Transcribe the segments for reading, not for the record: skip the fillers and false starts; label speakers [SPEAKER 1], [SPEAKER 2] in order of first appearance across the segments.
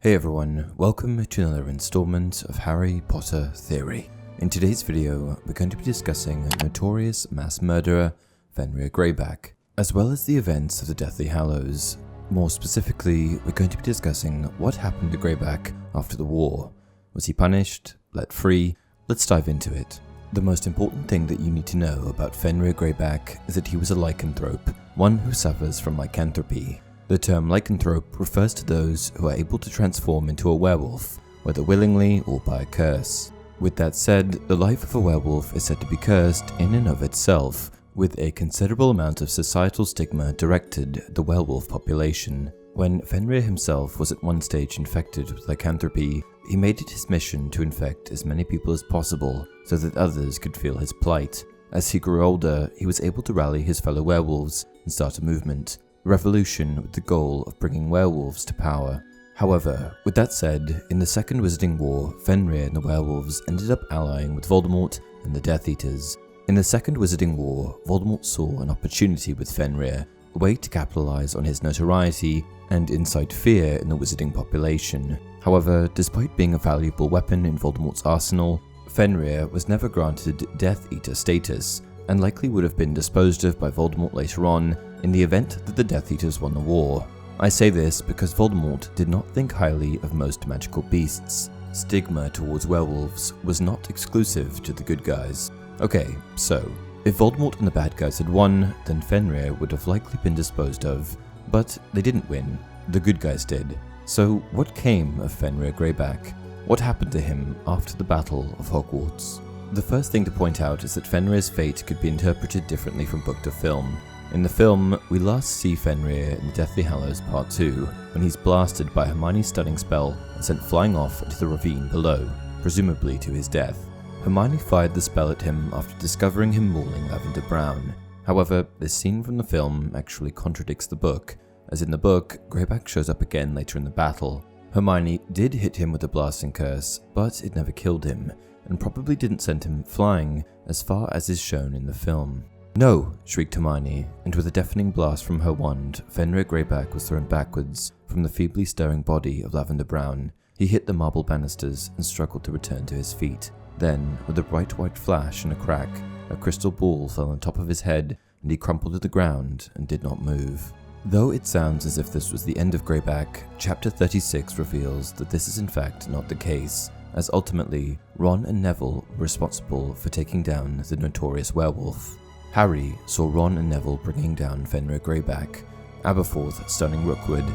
[SPEAKER 1] Hey everyone, welcome to another installment of Harry Potter Theory. In today's video, we're going to be discussing notorious mass murderer Fenrir Greyback, as well as the events of the Deathly Hallows. More specifically, we're going to be discussing what happened to Greyback after the war. Was he punished? Let free? Let's dive into it. The most important thing that you need to know about Fenrir Greyback is that he was a lycanthrope, one who suffers from lycanthropy. The term lycanthrope refers to those who are able to transform into a werewolf, whether willingly or by a curse. With that said, the life of a werewolf is said to be cursed in and of itself, with a considerable amount of societal stigma directed at the werewolf population. When Fenrir himself was at one stage infected with lycanthropy, he made it his mission to infect as many people as possible so that others could feel his plight. As he grew older, he was able to rally his fellow werewolves and start a movement. Revolution with the goal of bringing werewolves to power. However, with that said, in the Second Wizarding War, Fenrir and the werewolves ended up allying with Voldemort and the Death Eaters. In the Second Wizarding War, Voldemort saw an opportunity with Fenrir, a way to capitalize on his notoriety and incite fear in the wizarding population. However, despite being a valuable weapon in Voldemort's arsenal, Fenrir was never granted Death Eater status, and likely would have been disposed of by Voldemort later on in the event that the Death Eaters won the war. I say this because Voldemort did not think highly of most magical beasts. Stigma towards werewolves was not exclusive to the good guys. Okay, so, if Voldemort and the bad guys had won, then Fenrir would have likely been disposed of, but they didn't win, the good guys did. So what came of Fenrir Greyback? What happened to him after the Battle of Hogwarts? The first thing to point out is that Fenrir's fate could be interpreted differently from book to film. In the film, we last see Fenrir in the Deathly Hallows Part 2, when he's blasted by Hermione's stunning spell and sent flying off into the ravine below, presumably to his death. Hermione fired the spell at him after discovering him mauling Lavender Brown. However, this scene from the film actually contradicts the book, as in the book, Greyback shows up again later in the battle. Hermione did hit him with a blasting curse, but it never killed him, and probably didn't send him flying as far as is shown in the film. "No!" shrieked Hermione, and with a deafening blast from her wand, Fenrir Greyback was thrown backwards from the feebly stirring body of Lavender Brown. He hit the marble banisters and struggled to return to his feet. Then, with a bright white flash and a crack, a crystal ball fell on top of his head and he crumpled to the ground and did not move. Though it sounds as if this was the end of Greyback, Chapter 36 reveals that this is in fact not the case, as ultimately, Ron and Neville were responsible for taking down the notorious werewolf. Harry saw Ron and Neville bringing down Fenrir Greyback, Aberforth stunning Rookwood,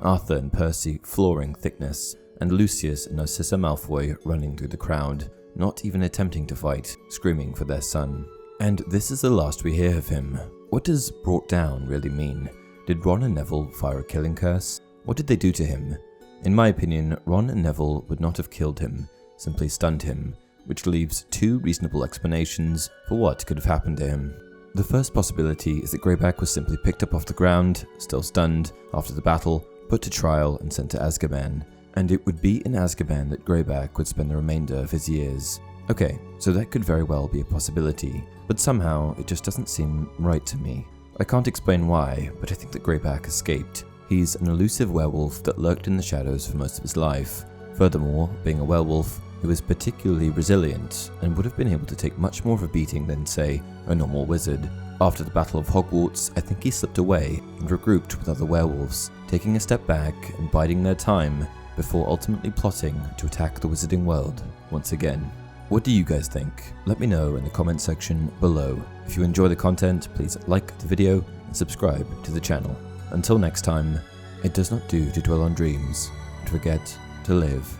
[SPEAKER 1] Arthur and Percy flooring Thickness, and Lucius and Narcissa Malfoy running through the crowd, not even attempting to fight, screaming for their son. And this is the last we hear of him. What does brought down really mean? Did Ron and Neville fire a killing curse? What did they do to him? In my opinion, Ron and Neville would not have killed him, simply stunned him, which leaves two reasonable explanations for what could have happened to him. The first possibility is that Greyback was simply picked up off the ground, still stunned, after the battle, put to trial and sent to Azkaban, and it would be in Azkaban that Greyback would spend the remainder of his years. Okay, so that could very well be a possibility, but somehow it just doesn't seem right to me. I can't explain why, but I think that Greyback escaped. He's an elusive werewolf that lurked in the shadows for most of his life. Furthermore, being a werewolf, he was particularly resilient and would have been able to take much more of a beating than, say, a normal wizard. After the Battle of Hogwarts, I think he slipped away and regrouped with other werewolves, taking a step back and biding their time before ultimately plotting to attack the wizarding world once again. What do you guys think? Let me know in the comment section below. If you enjoy the content, please like the video and subscribe to the channel. Until next time, it does not do to dwell on dreams and forget to live.